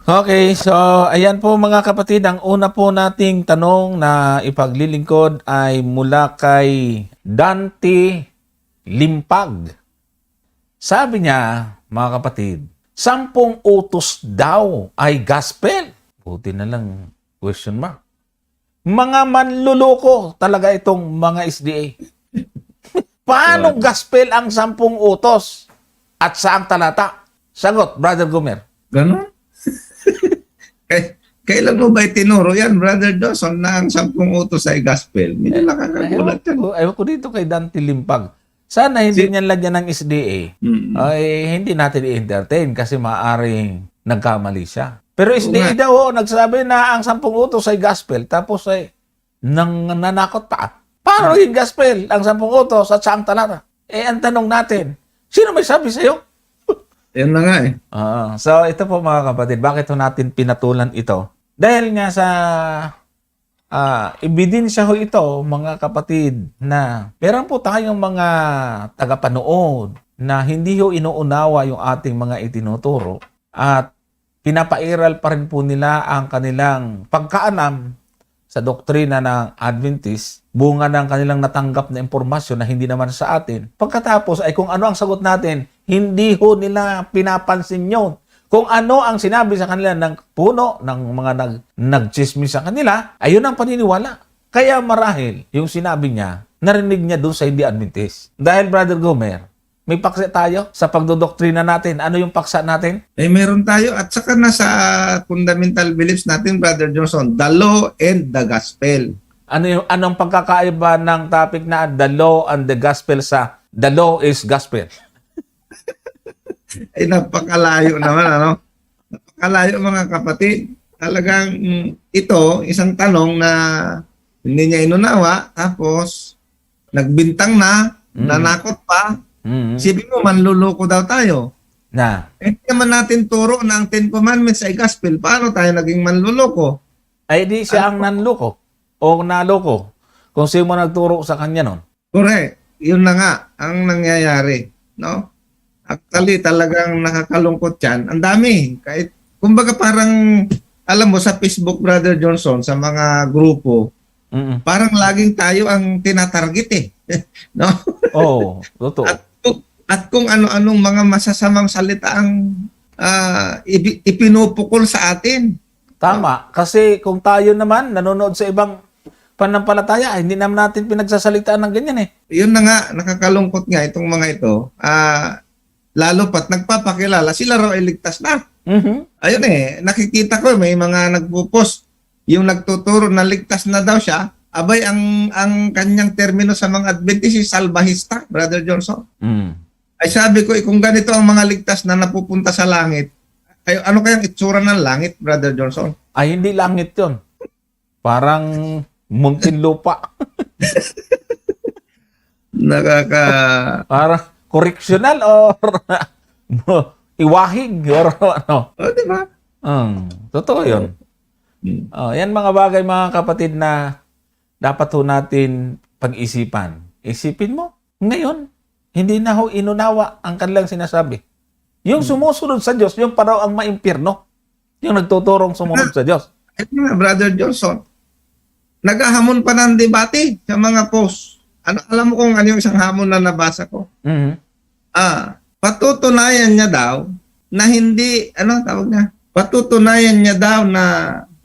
Okay, so ayan po mga kapatid, ang una po nating tanong na ipaglilingkod ay mula kay Dante Limpag. Sabi niya, mga kapatid, 10 utos daw ay gospel. Buti na lang, question mark. Mga manluloko talaga itong mga SDA. Paano gospel ang 10 utos? At saang talata? Sagot, Brother Gomer. Ganon? Kailan mo ba itinuro yan, Brother Dawson, na ang 10 utos ay gospel? Medyo nakakagulat yan. Ewan ko dito kay Dante Limpag. Sana hindi niyan lagyan ng SDA. Ay, hindi natin i-entertain kasi maaaring nagkamali siya. Pero SDA daw, nagsabi na ang 10 utos ay gospel. Tapos ay nanakot pa. Paano naging gospel ang 10 utos at saang talata? Eh, ang tanong natin, sino may sabi sa'yo? Yan na nga eh. So, ito po mga kapatid, bakit ho natin pinatulan ito? Dahil nga sa ebidensya ho ito, mga kapatid, na meron po tayong mga tagapanood na hindi ho inuunawa yung ating mga itinuturo at pinapairal pa rin po nila ang kanilang pagkaanam sa doktrina ng Adventist, bunga ng kanilang natanggap na impormasyon na hindi naman sa atin. Pagkatapos ay kung ano ang sagot natin, hindi ho nila pinapansin yun. Kung ano ang sinabi sa kanila ng puno, ng mga nagchismis sa kanila, ayun ang paniniwala. Kaya marahil yung sinabi niya, narinig niya doon sa hindi Adventist. Dahil Brother Gomer, may paksa tayo sa pagdodoktrina natin. Ano yung paksa natin? Eh, meron tayo. At saka nasa fundamental beliefs natin, Brother Johnson, the law and the gospel. Anong pagkakaiba ng topic na the law and the gospel sa the law is gospel? Ay, napakalayo naman, ano? Napakalayo, mga kapatid. Talagang ito, isang tanong na hindi niya inunawa, tapos nagbintang na, nanakot pa. Sipin mo, manluloko daw tayo. Na. Eh, hindi naman natin turo na ang 10 Commandments ay gospel. Paano tayo naging manluloko? Ay di siya ang nanloko o naloko kung sino mo nagturo sa kanya nun. Correct. Yun na nga ang nangyayari. No? Actually, talagang nakakalungkot yan. Ang dami. Kahit, kumbaga parang, alam mo, sa Facebook, Brother Johnson, sa mga grupo, parang laging tayo ang tinatarget eh. No? Oo, totoo. At kung ano-anong mga masasamang salita ang ipinupukol sa atin. Tama. Kasi kung tayo naman nanonood sa ibang panampalataya, hindi naman natin pinagsasalitaan ng ganyan eh. Yun na nga, nakakalungkot nga itong mga ito. Lalo pat nagpapakilala, sila raw ay ligtas na. Ayun eh, nakikita ko may mga nagpo-post, yung nagtuturo na ligtas na daw siya, abay ang kanyang termino sa mga Adventist is salbahista, Brother Johnson. Ay sabi ko, kung ganito ang mga ligtas na napupunta sa langit, ay ano kayang itsura ng langit, Brother Johnson? Ay, hindi langit yun. Parang Muntinlupa. Parang correctional or iwahig or ano. O, di ba? Totoo yun. Yan mga bagay mga kapatid na dapat ho natin pag-isipan. Isipin mo, ngayon, hindi na ho inunawa ang kanilang sinasabi. Yung sumusunod sa Diyos, yung paraw ang maimpirno. Yung nagtuturong sumunod sa Diyos. Ito nga, Brother Johnson, naghahamon pa ng debate sa mga post. Alam mo kung ano yung isang hamon na nabasa ko? Patutunayan niya daw na hindi, tawag niya? Patutunayan niya daw na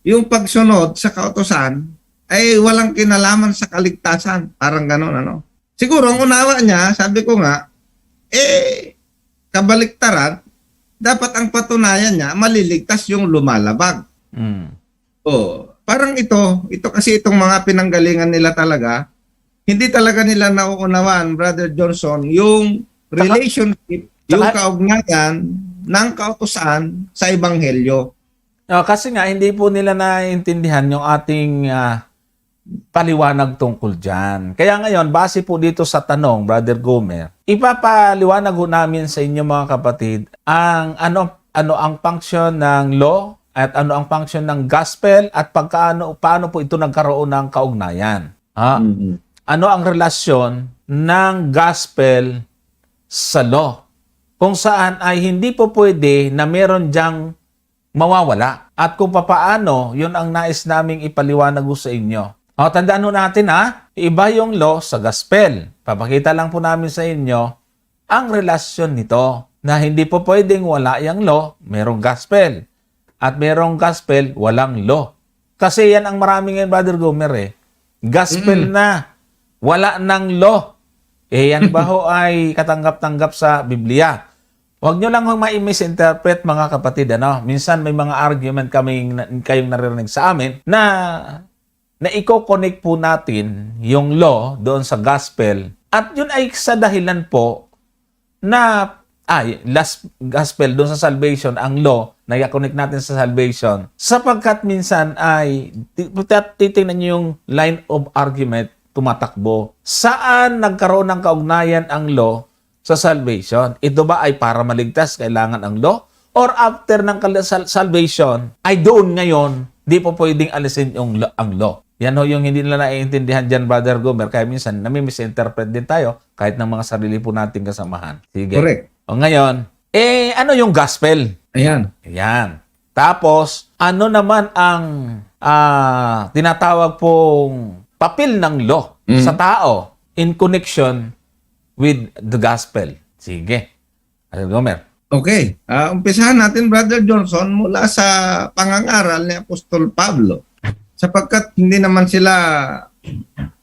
yung pagsunod sa kautusan ay walang kinalaman sa kaligtasan. Parang gano'n, Siguro, ang unawa niya, sabi ko nga, kabaliktaran, dapat ang patunayan niya, maliligtas yung lumalabag. Parang ito kasi itong mga pinanggalingan nila talaga, hindi talaga nila nauunawaan, Brother Johnson, yung relationship, yung kaugnayan ng kautusan sa Ebanghelyo. Kasi nga, hindi po nila naiintindihan yung ating paliwanag tungkol dyan. Kaya ngayon, base po dito sa tanong, Brother Gomer, ipapaliwanag ho namin sa inyo mga kapatid ang ano ang function ng law at ano ang function ng gospel at paano po ito nagkaroon ng kaugnayan. Ano ang relasyon ng gospel sa law? Kung saan ay hindi po pwede na meron dyang mawawala. At kung papaano, yun ang nais naming ipaliwanag ko sa inyo. O, tandaan ho natin iba yung law sa gospel. Papakita lang po namin sa inyo ang relasyon nito na hindi po pwedeng wala yung law, merong gospel. At merong gospel, walang law. Kasi yan ang maraming ngayon, Brother Gomer Gospel na, wala ng law. Yan ba ho ay katanggap-tanggap sa Biblia? Huwag nyo lang ma-misinterpret mga kapatid. Minsan may mga argument kayong naririnig sa amin na i-connect po natin yung law doon sa gospel. At yun ay sa dahilan po na last gospel doon sa salvation, ang law, na i-connect natin sa salvation. Sapagkat minsan ay, titingnan nyo yung line of argument, tumatakbo. Saan nagkaroon ng kaugnayan ang law sa salvation? Ito ba ay para maligtas, kailangan ang law? Or after ng salvation, ay doon ngayon, di po pwedeng alisin ang law. Yan ho yung hindi nila naiintindihan dyan, Brother Gomer. Kaya minsan, nami-misinterpret din tayo kahit ng mga sarili po nating kasamahan. Sige. Correct. O ngayon, ano yung gospel? Ayan. Ayan. Tapos, ano naman ang tinatawag pong papel ng law sa tao in connection with the gospel? Sige. Brother Gomer. Okay. Umpisahan natin, Brother Johnson, mula sa pangangaral ni Apostol Pablo. Sapagkat hindi naman sila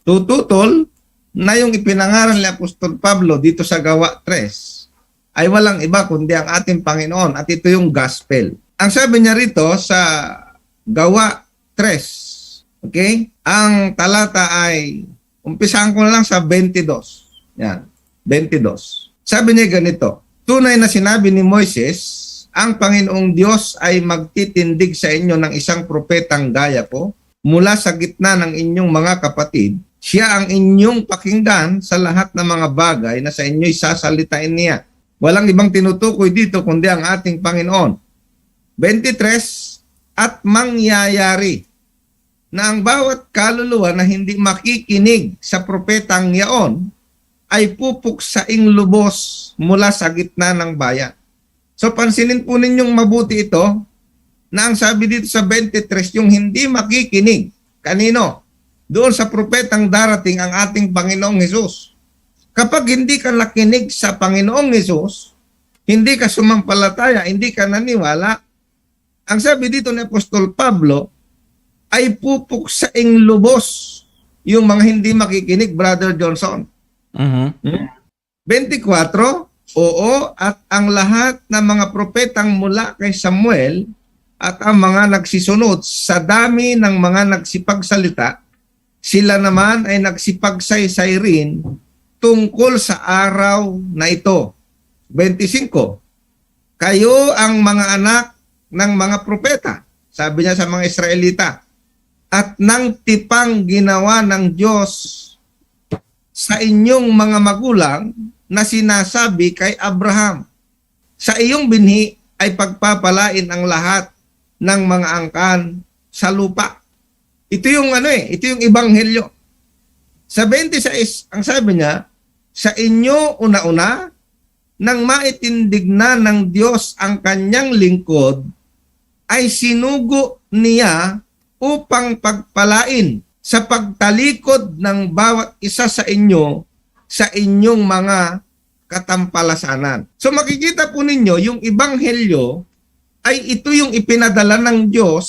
tututol na yung ipinangaral ni Apostol Pablo dito sa Gawa 3 ay walang iba kundi ang ating Panginoon, at ito yung gospel. Ang sabi niya rito sa Gawa 3, okay? Ang talata ay, umpisahan ko na lang sa 22. Yan, 22. Sabi niya ganito, tunay na sinabi ni Moises, ang Panginoong Diyos ay magtitindig sa inyo ng isang propetang gaya ko mula sa gitna ng inyong mga kapatid. Siya ang inyong pakinggan sa lahat ng mga bagay na sa inyo'y sasalitain niya. Walang ibang tinutukoy dito kundi ang ating Panginoon. 23, at mangyayari na ang bawat kaluluwa na hindi makikinig sa propetang yaon ay pupuksaing lubos mula sa gitna ng bayan. So pansinin po ninyong mabuti ito na ang sabi dito sa 23, yung hindi makikinig. Kanino? Doon sa propetang darating ang ating Panginoong Hesus. Kapag hindi ka nakinig sa Panginoong Hesus, hindi ka sumampalataya, hindi ka naniwala, ang sabi dito ni Apostol Pablo, ay pupuksaing lubos yung mga hindi makikinig, Brother Johnson. 24, oo, at ang lahat ng mga propetang mula kay Samuel at ang mga nagsisunod sa dami ng mga nagsipagsalita, sila naman ay nagsipagsaysay rin tungkol sa araw na ito. 25. Kayo ang mga anak ng mga propeta, sabi niya sa mga Israelita, at ng tipang ginawa ng Diyos sa inyong mga magulang na sinasabi kay Abraham, sa iyong binhi ay pagpapalain ang lahat ng mga angkan sa lupa. Ito yung ito yung ebanghelyo. Sa 26, ang sabi niya, sa inyo una-una, nang maitindig na ng Diyos ang kanyang lingkod, ay sinugo niya upang pagpalain sa pagtalikod ng bawat isa sa inyo sa inyong mga katampalasanan. So makikita po ninyo, yung ebanghelyo ay ito yung ipinadala ng Diyos,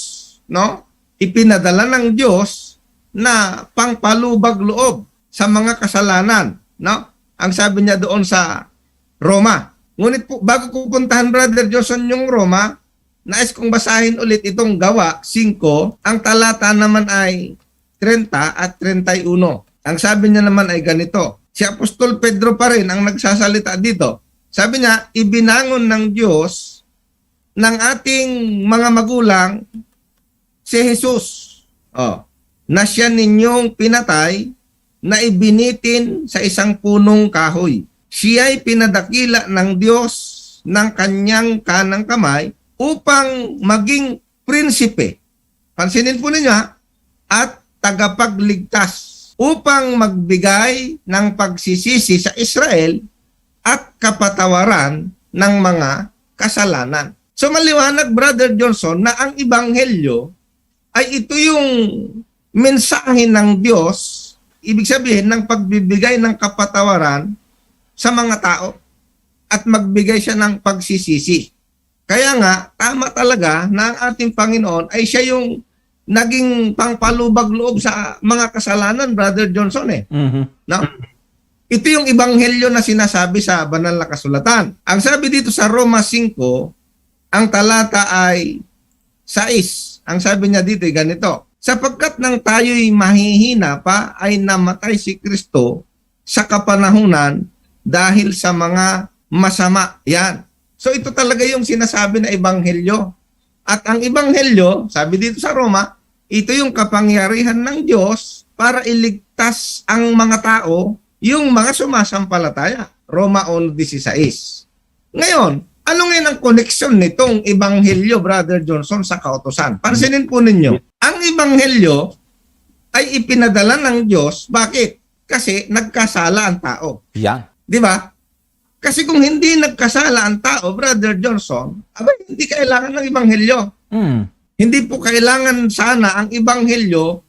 no? Ipinadala ng Diyos na pangpalubag loob sa mga kasalanan, no? Ang sabi niya doon sa Roma. Ngunit po, bago ko puntahan, Brother Johnson, yung Roma, nais kong basahin ulit itong Gawa 5. Ang talata naman ay 30 at 31. Ang sabi niya naman ay ganito. Si Apostol Pedro pa rin ang nagsasalita dito. Sabi niya, ibinangon ng Diyos ng ating mga magulang si Jesus, na siya ninyong pinatay na ibinitin sa isang punong kahoy. Siya ay pinadakila ng Diyos ng kanyang kanang kamay upang maging prinsipe. Pansinin po ninyo at tagapagligtas upang magbigay ng pagsisisi sa Israel at kapatawaran ng mga kasalanan. So maliwanag, Brother Johnson, na ang ebanghelyo ay ito yung mensahe ng Diyos, ibig sabihin ng pagbibigay ng kapatawaran sa mga tao at magbigay siya ng pagsisisi. Kaya nga, tama talaga na ang ating Panginoon ay siya yung naging pangpalubag loob sa mga kasalanan, Brother Johnson eh. No? Ito yung ebanghelyo na sinasabi sa banal na kasulatan. Ang sabi dito sa Roma 5, ang talata ay 6. Ang sabi niya dito ay ganito, sapagkat nang tayo'y mahihina pa ay namatay si Kristo sa kapanahunan dahil sa mga masama. Yan. So ito talaga yung sinasabi na ebanghelyo. At ang ebanghelyo, sabi dito sa Roma, ito yung kapangyarihan ng Diyos para iligtas ang mga tao, yung mga sumasampalataya. Roma 1:16. Ngayon, ano ngayon ang koneksyon nitong ebanghelyo, Brother Johnson, sa kautusan? Pansinin po ninyo, ang ebanghelyo ay ipinadala ng Diyos. Bakit? Kasi nagkasala ang tao. Yan. Di ba? Kasi kung hindi nagkasala ang tao, Brother Johnson, abay, hindi kailangan ng ebanghelyo. Hindi po kailangan sana ang ebanghelyo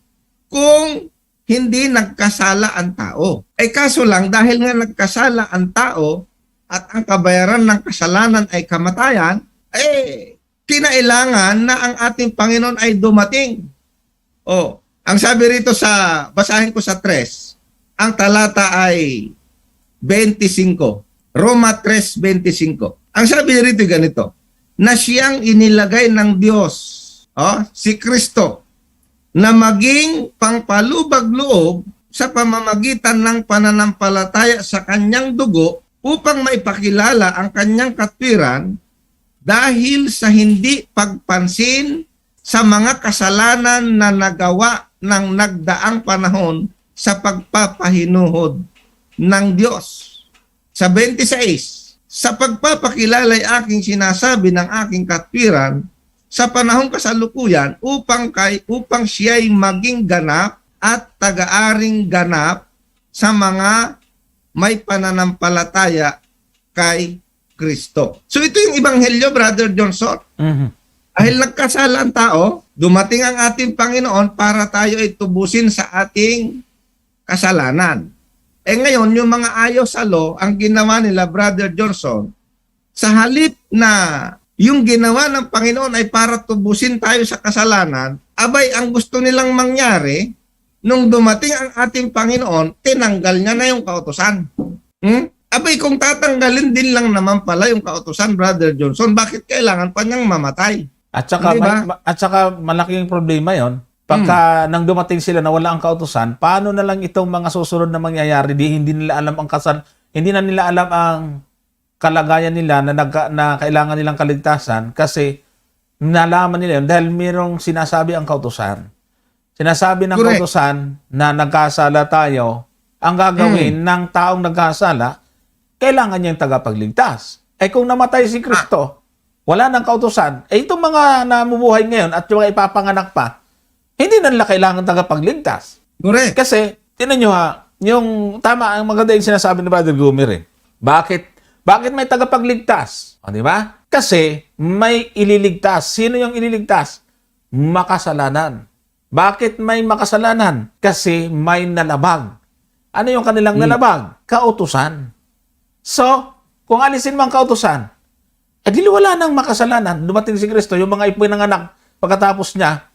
kung hindi nagkasala ang tao. Ay kaso lang, dahil nga nagkasala ang tao at ang kabayaran ng kasalanan ay kamatayan, kinailangan na ang ating Panginoon ay dumating. Ang sabi rito sa, basahin ko sa 3, ang talata ay 25. Roma 3:25. Ang sabi rito ganito, na siyang inilagay ng Diyos, si Kristo, na maging pangpalubag loob sa pamamagitan ng pananampalataya sa kanyang dugo upang maipakilala ang kanyang katwiran dahil sa hindi pagpansin sa mga kasalanan na nagawa ng nagdaang panahon sa pagpapahinuhod ng Diyos. Sa 26, sa pagpapakilala ay aking sinasabi ng aking katwiran sa panahong kasalukuyan upang siya'y maging ganap at tagaaring ganap sa mga may pananampalataya kay Kristo. So ito yung ebanghelyo, Brother Johnson. Dahil nagkasala ang tao, dumating ang ating Panginoon para tayo ay tubusin sa ating kasalanan. Ngayon, yung mga ayaw sa law, ang ginawa nila, Brother Johnson, sa halip na yung ginawa ng Panginoon ay para tubusin tayo sa kasalanan, abay, ang gusto nilang mangyari, nung dumating ang ating Panginoon, tinanggal niya na yung kautusan. Abay, kung tatanggalin din lang naman pala yung kautusan, Brother Johnson, bakit kailangan pa niyang mamatay? At saka, Diba? at saka malaking problema yon. Pagka nang dumating sila na wala ang kautusan, paano na lang itong mga susunod na mangyayari? Hindi nila alam ang hindi na nila alam ang kalagayan nila na kailangan nilang kaligtasan kasi nalaman nila yun dahil mayroong sinasabi ang kautusan. Sinasabi ng Correct. kautusan na nagkasala tayo, ang gagawin ng taong nagkasala, kailangan niyang tagapagligtas. Kung namatay si Kristo, wala nang kautusan, itong mga namumuhay ngayon at yung ipapanganak pa, hindi na nila kailangan tagapagligtas. Correct. Kasi, tinan nyo ha, yung tama, ang maganda yung sinasabi ni Brother Gumer Bakit may tagapagligtas? Di ba? Kasi may ililigtas. Sino yung ililigtas? Makasalanan. Bakit may makasalanan? Kasi may nalabag. Ano yung kanilang nalabag? Kautusan. So, kung alisin mo ang kautusan, di wala nang makasalanan. Dumating si Kristo, yung mga ipinanganak pagkatapos niya,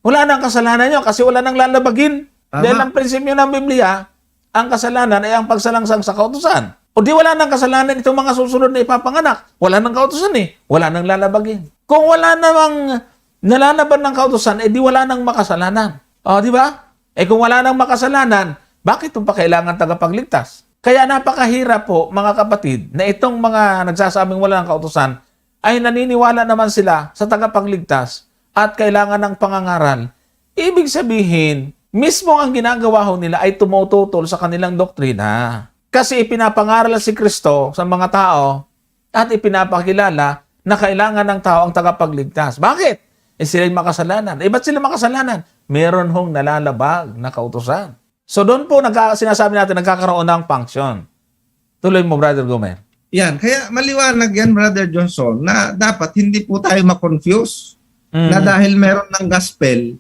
wala nang kasalanan nyo kasi wala nang lalabagin. Tama. Dahil ang prinsipyo ng Biblia, ang kasalanan ay ang pagsalangsang sa kautusan. O di wala nang kasalanan itong mga susunod na ipapanganak. Wala nang kautusan wala nang lalabagin. Kung wala namang nalalaban ng kautusan, di wala nang makasalanan. O, di ba? Kung wala nang makasalanan, bakit pa kailangan tagapagligtas? Kaya napakahirap po, mga kapatid, na itong mga nagsasabing wala nang kautusan, ay naniniwala naman sila sa tagapagligtas at kailangan ng pangangaral. Ibig sabihin, mismo ang ginagawa ho nila ay tumututol sa kanilang doktrina. Kasi ipinapangaral si Kristo sa mga tao at ipinapakilala na kailangan ng tao ang tagapagligtas. Bakit? Sila'y makasalanan. Ba't sila makasalanan? Meron hong nalalabag na kautusan. So doon po sinasabi natin nagkakaroon ng function. Tuloy mo, Brother Gumer. Yan, kaya maliwanag yan, Brother Johnson, na dapat hindi po tayo ma-confuse na dahil meron ng gospel,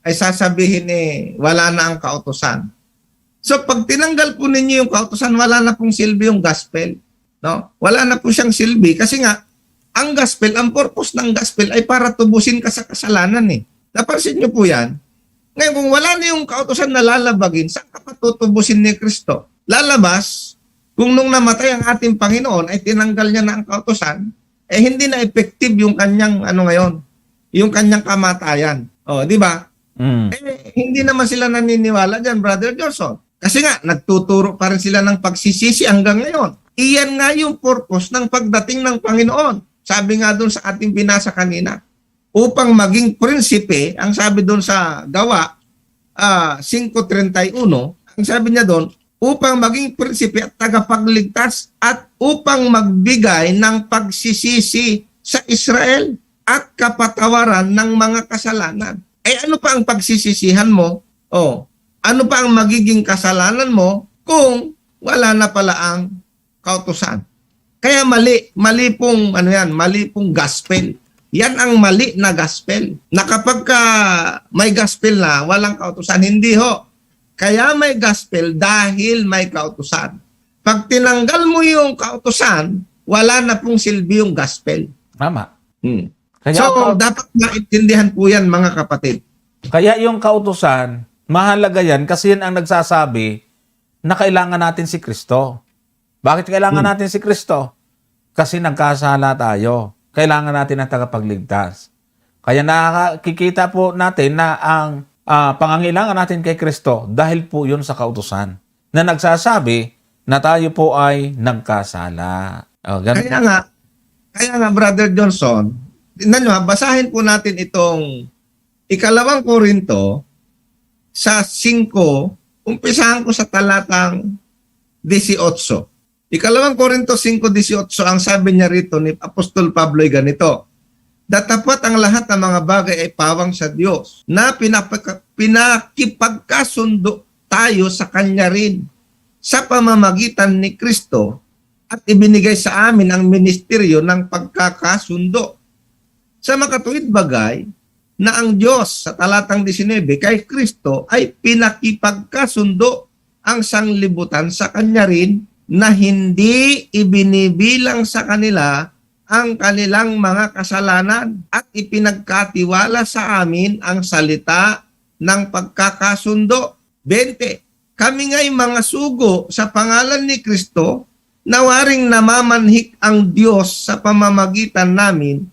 ay sasabihin wala na ang kautusan. So pag tinanggal po ninyo yung kautusan, wala na pong silbi yung gospel. No? Wala na po siyang silbi kasi nga, ang gospel, ang purpose ng gospel ay para tubusin ka sa kasalanan eh. Napansin niyo po yan? Ngayon, kung wala na yung kautusan na lalabagin, saan ka patutubusin ni Kristo? Lalabas, kung nung namatay ang ating Panginoon, ay tinanggal niya na ang kautusan, hindi na effective yung kanyang, yung kanyang kamatayan. O, di ba? Hindi naman sila naniniwala dyan, Brother Johnson. Kasi nga, nagtuturo pa rin sila ng pagsisisi hanggang ngayon. Iyan nga yung purpose ng pagdating ng Panginoon. Sabi nga doon sa ating binasa kanina, upang maging prinsipe, ang sabi doon sa Gawa 5:31, ang sabi niya doon, upang maging prinsipe at tagapagligtas at upang magbigay ng pagsisisi sa Israel at kapatawaran ng mga kasalanan. Ano pa ang pagsisisihan mo? Ano pa ang magiging kasalanan mo kung wala na pala ang kautusan? Kaya mali pong gospel. Yan ang mali na gospel. Na kapag may gospel na, walang kautusan. Hindi ho. Kaya may gospel dahil may kautusan. Pag tinanggal mo yung kautusan, wala na pong silbi yung gospel. Tama. Kaya So, dapat maintindihan po yan, mga kapatid. Kaya yung kautusan, mahalaga yan kasi yan ang nagsasabi na kailangan natin si Kristo. Bakit kailangan natin si Kristo? Kasi nagkasala tayo. Kailangan natin ang tagapagligtas. Kaya nakikita po natin na ang pangangailangan natin kay Kristo dahil po yun sa kautusan na nagsasabi na tayo po ay nagkasala. Kaya nga, Brother Johnson, tingnan nyo, basahin po natin itong 2 Korinto sa 5, umpisahan ko sa talatang 18. 2 Korinto 5:18, ang sabi niya rito ni Apostol Pablo ay ganito, datapat ang lahat ng mga bagay ay pawang sa Diyos na pinakipagkasundo tayo sa Kanya rin sa pamamagitan ni Kristo at ibinigay sa amin ang ministeryo ng pagkakasundo. Sa makatuwid bagay na ang Diyos sa talatang 19 kay Kristo ay pinakipagkasundo ang sanglibutan sa Kanya rin na hindi ibinibilang sa kanila ang kanilang mga kasalanan at ipinagkatiwala sa amin ang salita ng pagkakasundo. 20. Kami nga'y mga sugo sa pangalan ni Kristo, nawaring namamanhik ang Diyos sa pamamagitan namin,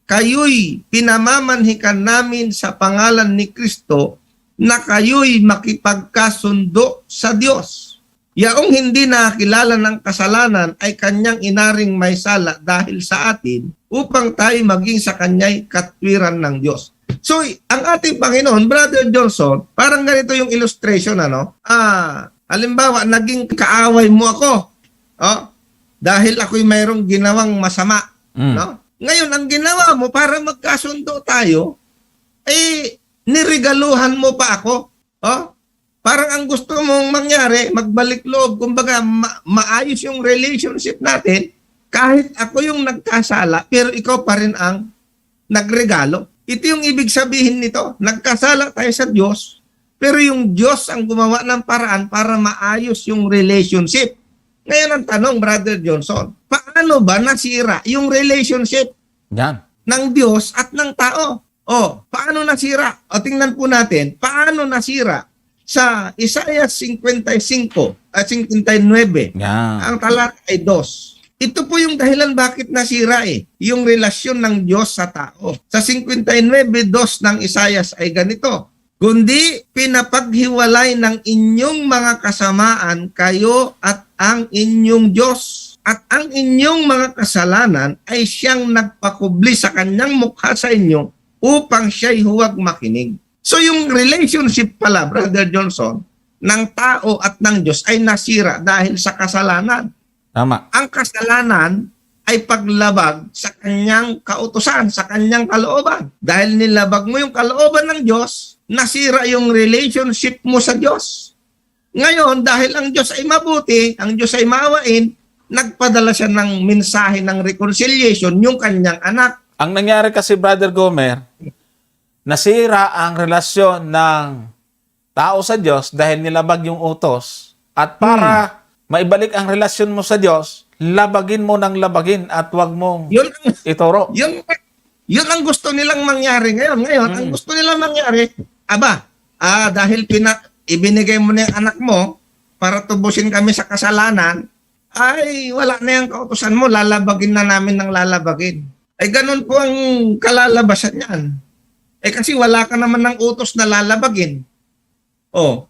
kayo'y pinamamanhikan namin sa pangalan ni Kristo na kayo'y makipagkasundo sa Diyos. Yaong hindi nakakilala ng kasalanan ay kanyang inaring may sala dahil sa atin upang tayo maging sa kanya'y katwiran ng Diyos. So, ang ating Panginoon, Brother Johnson, parang ganito yung illustration, halimbawa, naging kaaway mo ako, dahil ako'y mayroong ginawang masama, no? Ngayon, ang ginawa mo para magkasundo tayo, niregaluhan mo pa ako, Parang ang gusto mong mangyari, magbalik loob, kumbaga maayos yung relationship natin, kahit ako yung nagkasala, pero ikaw pa rin ang nagregalo. Ito yung ibig sabihin nito, nagkasala tayo sa Diyos, pero yung Diyos ang gumawa ng paraan para maayos yung relationship. Ngayon ang tanong, Brother Johnson, paano ba nasira yung relationship ng Diyos at ng tao? Paano nasira? Tingnan po natin, paano nasira? Sa Isaiah 55 at 59, ang talata ay 2. Ito po yung dahilan bakit nasira yung relasyon ng Diyos sa tao. Sa 59:2 ng Isaiah ay ganito, kundi pinapaghiwalay ng inyong mga kasamaan kayo at ang inyong Diyos. At ang inyong mga kasalanan ay siyang nagpakubli sa kanyang mukha sa inyo upang siya'y huwag makinig. So yung relationship pala, Brother Johnson, ng tao at ng Diyos ay nasira dahil sa kasalanan. Tama. Ang kasalanan ay paglabag sa kanyang kautusan, sa kanyang kalooban. Dahil nilabag mo yung kalooban ng Diyos, nasira yung relationship mo sa Diyos. Ngayon, dahil ang Diyos ay mabuti, ang Diyos ay maawain, nagpadala siya ng mensahe ng reconciliation yung kanyang anak. Ang nangyari kasi, Brother Gomer, nasira ang relasyon ng tao sa Diyos dahil nilabag yung utos. At para maibalik ang relasyon mo sa Diyos, labagin mo ng labagin at huwag mong Yun, ituro. yun ang gusto nilang mangyari ngayon. Ngayon, ang gusto nilang mangyari, dahil ibinigay mo na yung anak mo para tubusin kami sa kasalanan, ay wala na yung kautusan mo, lalabagin na namin ng lalabagin. Ay ganun po ang kalalabasan niyan. Kasi wala ka naman ng utos na lalabagin. O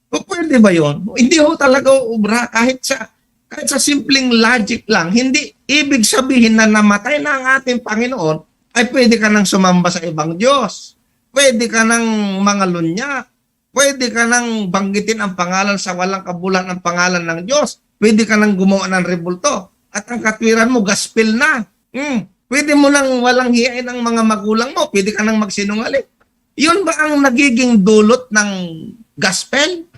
pwede ba yun? Hindi ho talaga ubra kahit sa simpleng logic lang. Hindi ibig sabihin na namatay na ang ating Panginoon ay pwede ka nang sumamba sa ibang Diyos. Pwede ka nang mangalunya. Pwede ka nang banggitin ang pangalan sa walang kabulan ng pangalan ng Diyos. Pwede ka nang gumawa ng rebulto. At ang katwiran mo, gospel na. Pwede mo nang walang hiyain ang mga magulang mo. Pwede ka nang magsinungaling. Yun ba ang nagiging dulot ng gospel?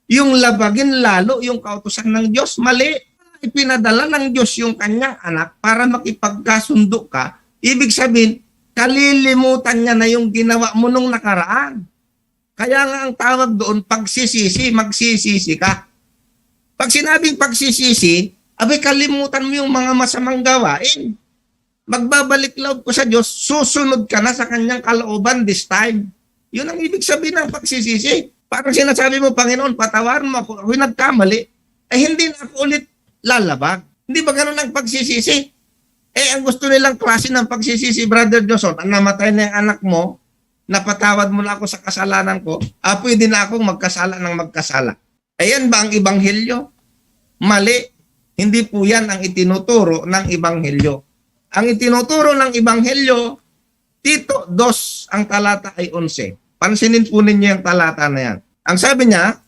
Yung labagin lalo yung kautusan ng Diyos? Mali. Ipinadala ng Diyos yung kanyang anak para makipagkasundo ka. Ibig sabihin, kalilimutan niya na yung ginawa mo nung nakaraan. Kaya nga ang tawag doon, pagsisisi, magsisisi ka. Pag sinabing pagsisisi, kalimutan mo yung mga masamang gawain. Magbabalik loob ko sa Diyos, susunod ka na sa kanyang kalooban this time. Yun ang ibig sabihin ng pagsisisi. Parang sinasabi mo, Panginoon, patawarin mo ako, ako'y nagkamali. Hindi na ako ulit lalabag. Hindi ba ganun ang pagsisisi? Ang gusto nilang klase ng pagsisisi, Brother Johnson, ang namatay na yung anak mo, napatawad mo na ako sa kasalanan ko, pwede na akong magkasala ng magkasala. Ayan ba ang Ebanghelyo? Mali. Hindi po yan ang itinuturo ng Ebanghelyo. Ang itinuturo ng Ebanghelyo, Tito 2, ang talata ay 11. Pansinin po ninyo yung talata na yan. Ang sabi niya,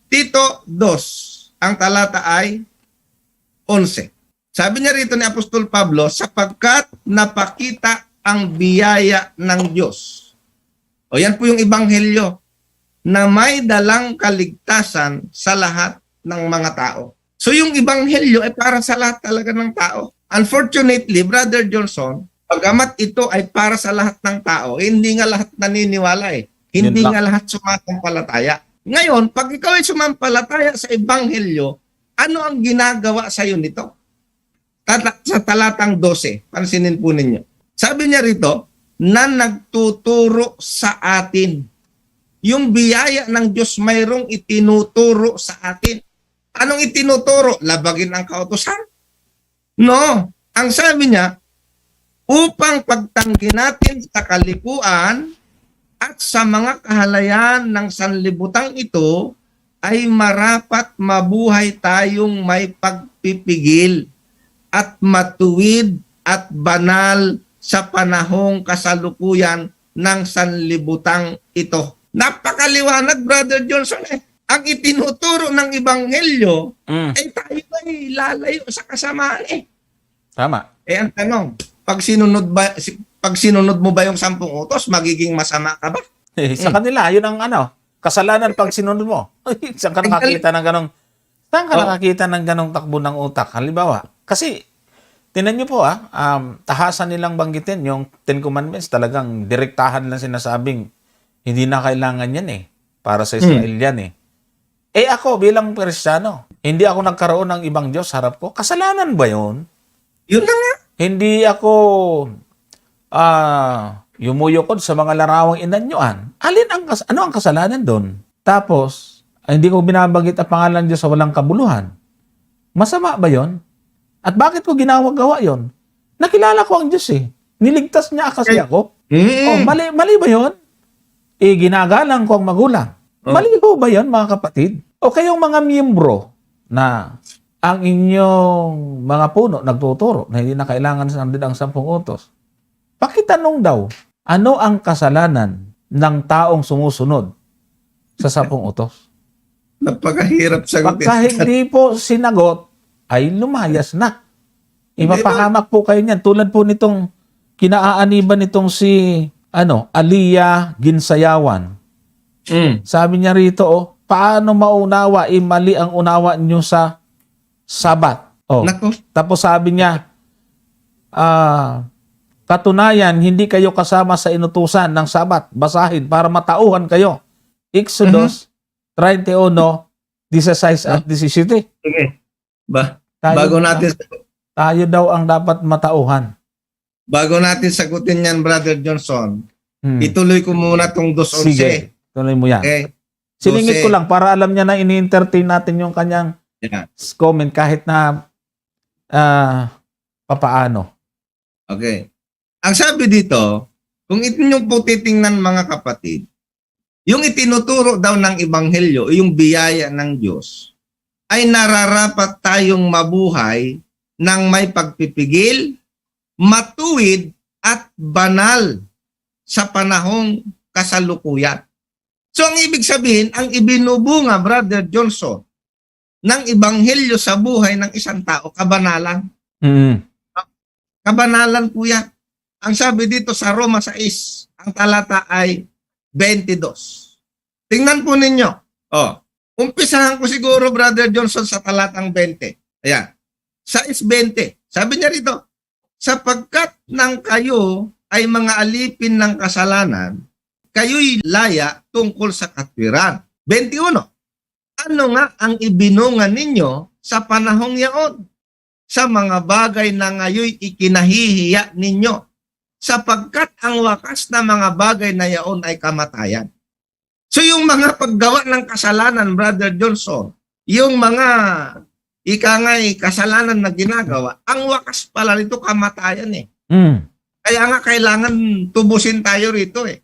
Tito 2, ang talata ay 11. Sabi niya rito ni Apostol Pablo, sapagkat napakita ang biyaya ng Diyos. O yan po yung Ebanghelyo na may dalang kaligtasan sa lahat ng mga tao. So yung Ebanghelyo ay para sa lahat talaga ng tao. Unfortunately, Brother Johnson, pagamat ito ay para sa lahat ng tao, hindi nga lahat naniniwala Hindi nga lahat sumasampalataya. Ngayon, pag ikaw ay sumampalataya sa Ebanghelyo, ano ang ginagawa sa iyo nito? Sa talatang 12, pansinin po ninyo. Sabi niya rito, na nagtuturo sa atin. Yung biyaya ng Diyos mayroong itinuturo sa atin. Anong itinuturo? Labagin ang kautusan? No. Ang sabi niya, upang pagtanggi natin sa kalikuan at sa mga kahalayan ng sanlibutang ito, ay marapat mabuhay tayong may pagpipigil at matuwid at banal sa panahong kasalukuyan ng sanlibutang ito. Napakaliwanag, Brother Johnson. Ang itinuturo ng Ebanghelyo ay tayo ay lalayo sa kasamaan Tama. Ang tanong, pag sinunod mo ba yung 10 utos, magiging masama ka ba? Sa kanila, yun ang kasalanan pag sinunod mo. Saan ka nakakita ng ganong takbo ng utak? Halimbawa, kasi tinan niyo po tahasan nilang banggitin yung 10 Commandments, talagang direktahan lang sinasabing hindi na kailangan yan para sa Israel yan ako bilang Kristiyano, hindi ako nagkaroon ng ibang Diyos harap ko. Kasalanan ba yun? Yun na nga. Hindi ako yumuyukod sa mga larawang inanyuan. Ano ang kasalanan doon? Tapos, hindi ko binabanggit ang pangalan ng Diyos sa walang kabuluhan. Masama ba yon? At bakit ko gawa yon? Nakilala ko ang Diyos Niligtas niya kasi ako. Mali ba yon? Ginagalang ko ang magulang. Mali ba yon, mga kapatid? O kayong mga miyembro na ang inyong mga puno nagtuturo na hindi na kailangan sundin ang 10 utos. Pakitanong daw, ano ang kasalanan ng taong sumusunod sa 10 utos? Napakahirap sagutin. Pagka hindi po sinagot, ay lumayas na. Ipapahamak po kayo niyan. Tulad po nitong kinaaaniban nitong si Aliyah Ginsayawan. Sabi niya rito, paano maunawa? Mali ang unawa niyo sa Sabat. Oh. Nako. Tapos sabi niya, katunayan, hindi kayo kasama sa inutusan ng Sabat. Basahin para matauhan kayo. Exodus 31, 16 at 17. Sige. Tayo, Bago natin daw ang dapat matauhan. sagutin yan, Brother Johnson, Hmm. ituloy ko muna tong 2:11. Sige, tuloy mo yan. Okay? Siningit 12. ko lang para alam niya na ini-entertain natin yung kanyang Yeah. comment kahit na papaano. Okay. Ang sabi dito, kung inyong po titingnan mga kapatid, yung itinuturo daw ng Ebanghelyo, yung biyaya ng Diyos, ay nararapat tayong mabuhay ng may pagpipigil, matuwid at banal sa panahong kasalukuyan. So ang ibig sabihin, ang ibinubunga, Brother Johnson, ng Ebanghelyo sa buhay ng isang tao, kabanalan. Mm. Kabanalan po yan. Ang sabi dito sa Roma 6, ang talata ay 22. Tingnan po ninyo. Umpisahan ko siguro, Brother Johnson, sa talatang 20. Ayan. 6:20. Sabi niya rito, sapagkat nang kayo ay mga alipin ng kasalanan, kayo'y laya tungkol sa katwiran. 21. Ano nga ang ibinunga ninyo sa panahong yaon? Sa mga bagay na ngayoy ikinahihiya ninyo, sapagkat ang wakas na mga bagay na yaon ay kamatayan. So yung mga paggawa ng kasalanan, Brother Johnson, yung mga ikangay kasalanan na ginagawa, ang wakas pala nito kamatayan eh. Mm. Kaya nga kailangan tubusin tayo rito eh.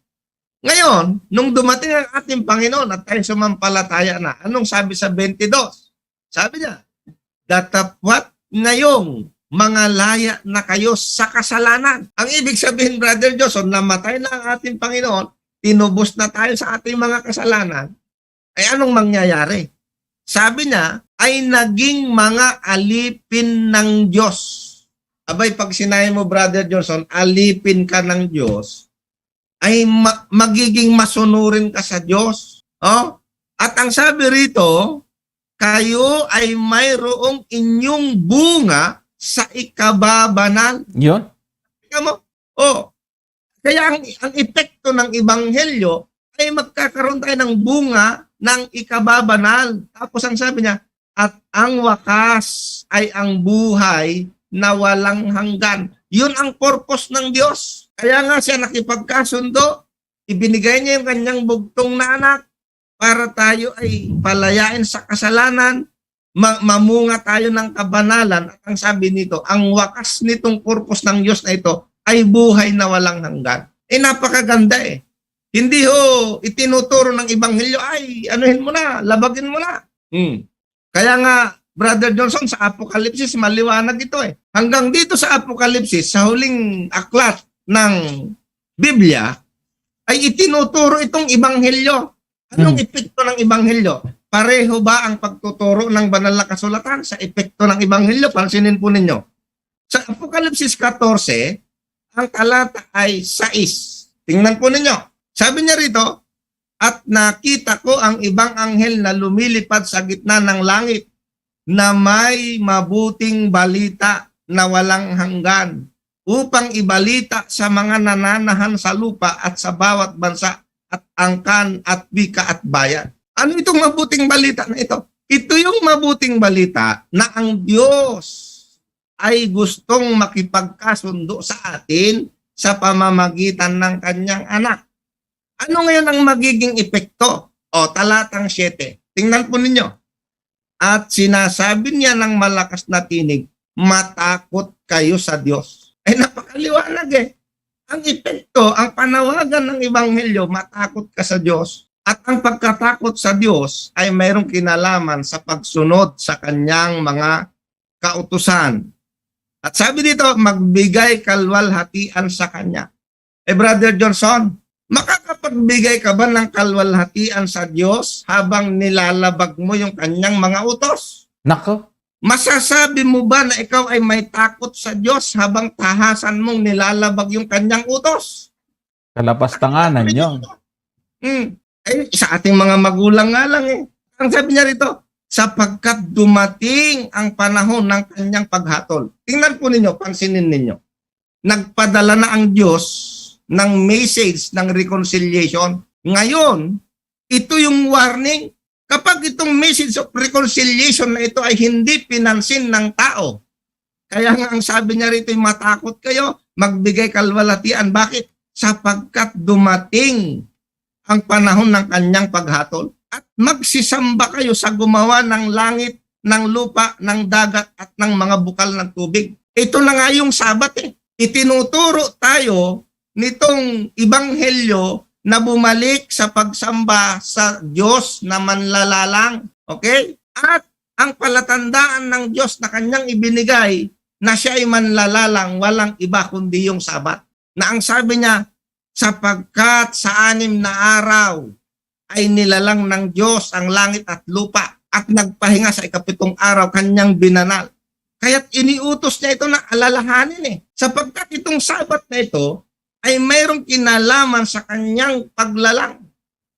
Ngayon, nung dumating ang ating Panginoon at tayo sumampalataya na, anong sabi sa 22? Sabi niya, datapwat ngayong mga laya na kayo sa kasalanan. Ang ibig sabihin, Brother Johnson, namatay na ang ating Panginoon, tinubos na tayo sa ating mga kasalanan, ay anong mangyayari? Sabi niya, ay naging mga alipin ng Diyos. Abay, pag sinabi mo, Brother Johnson, alipin ka ng Diyos, ay magiging masunurin ka sa Diyos. Oh? At ang sabi rito, kayo ay mayroong inyong bunga sa ikababanal. Yun? Tingnan mo? Kaya ang epekto ng Ebanghelyo ay magkakaroon tayo ng bunga ng ikababanal. Tapos ang sabi niya, at ang wakas ay ang buhay na walang hanggan. Yun ang purpose ng Diyos. Kaya nga siya nakipagkasundo, ibinigay niya yung kanyang bugtong na anak para tayo ay palayain sa kasalanan, mamunga tayo ng kabanalan. At ang sabi nito, ang wakas nitong purpose ng Diyos na ito ay buhay na walang hanggan. Napakaganda eh. Hindi itinuturo ng Ebanghelyo, ay anuhin mo na, labagin mo na. Kaya nga, Brother Johnson, sa Apokalipsis, maliwanag ito eh. Hanggang dito sa Apokalipsis, sa huling aklat ng Biblia, ay itinuturo itong Ebanghelyo. Anong epekto ng Ebanghelyo? Pareho ba ang pagtuturo ng banal na kasulatan sa epekto ng Ebanghelyo? Pansinin po ninyo. Sa Apokalipsis 14, ang talata ay 6. Tingnan po ninyo. Sabi niya rito, at nakita ko ang ibang anghel na lumilipad sa gitna ng langit na may mabuting balita na walang hanggan upang ibalita sa mga nananahan sa lupa at sa bawat bansa at angkan at wika at bayan. Ano itong mabuting balita na ito? Ito yung mabuting balita na ang Diyos ay gustong makipagkasundo sa atin sa pamamagitan ng kanyang anak. Ano ngayon ang magiging epekto? Talatang 7. Tingnan po ninyo. At sinasabi niya ng malakas na tinig, matakot kayo sa Diyos. Napakaliwanag eh. Ang epekto, ang panawagan ng Ebanghelyo, matakot ka sa Diyos. At ang pagkatakot sa Diyos ay mayroong kinalaman sa pagsunod sa kanyang mga kautusan. At sabi dito, magbigay kalwalhatian sa kanya. Brother Johnson, makakapagbigay ka ba ng kalwalhatian sa Diyos habang nilalabag mo yung kanyang mga utos? Nako. Masasabi mo ba na ikaw ay may takot sa Diyos habang tahasan mong nilalabag yung kanyang utos? Kalapastanganan yun. Sa ating mga magulang nga lang eh. Ang sabi niya rito, sapagkat dumating ang panahon ng kanyang paghatol. Tingnan po ninyo, pansinin ninyo. Nagpadala na ang Diyos ng message ng reconciliation. Ngayon, ito yung warning. Kapag itong message of reconciliation na ito ay hindi pinansin ng tao, kaya nga ang sabi niya rito, matakot kayo, magbigay kalwalatian. Bakit? Sapagkat dumating ang panahon ng kanyang paghatol at magsisamba kayo sa gumawa ng langit, ng lupa, ng dagat at ng mga bukal ng tubig. Ito na nga yung Sabat eh. Itinuturo tayo nitong ibanghelyo na bumalik sa pagsamba sa Diyos na manlalalang. Okay? At ang palatandaan ng Diyos na kanyang ibinigay na siya ay manlalalang, walang iba kundi yung Sabat. Na ang sabi niya, sapagkat sa 6 na araw ay nilalang ng Diyos ang langit at lupa at nagpahinga sa 7 araw kanyang binanal. Kaya't iniutos niya ito na alalahanin eh. Sapagkat itong Sabat na ito ay mayroong kinalaman sa kanyang paglalang,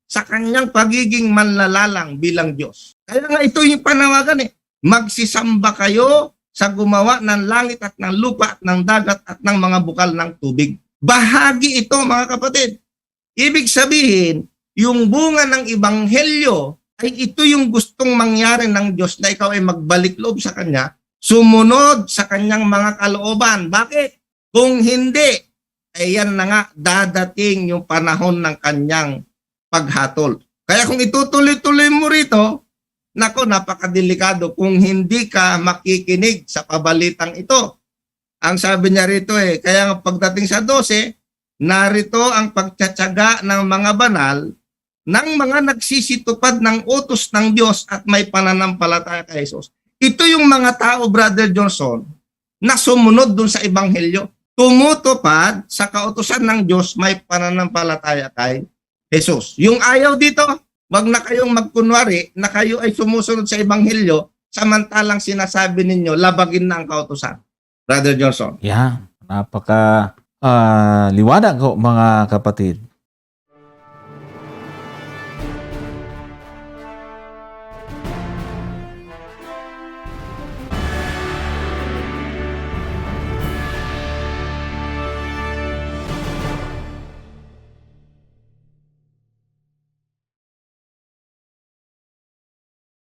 sa kanyang pagiging manlalalang bilang Diyos. Kaya nga ito yung panawagan eh. Magsisamba kayo sa gumawa ng langit at ng lupa at ng dagat at ng mga bukal ng tubig. Bahagi ito mga kapatid. Ibig sabihin, yung bunga ng ibanghelyo ay ito yung gustong mangyari ng Diyos na ikaw ay magbalik loob sa Kanya, sumunod sa Kanyang mga kalooban. Bakit? Kung hindi, ay yan na nga, dadating yung panahon ng Kanyang paghatol. Kaya kung itutuloy-tuloy mo rito, nako, napakadelikado kung hindi ka makikinig sa pabalitang ito. Ang sabi niya rito kaya nga pagdating sa 12, narito ang pagtsatsaga ng mga banal ng mga nagsisitupad ng utos ng Diyos at may pananampalataya kay Jesus. Ito yung mga tao, Brother Johnson, na sumunod dun sa ebanghelyo. Tumutupad sa kautusan ng Diyos, may pananampalataya kay Jesus. Yung ayaw dito, wag na kayong magkunwari na kayo ay sumusunod sa ebanghelyo, samantalang sinasabi ninyo, labagin na ang kautusan. Brother Johnson. Yeah, napaka liwanag ho mga kapatid.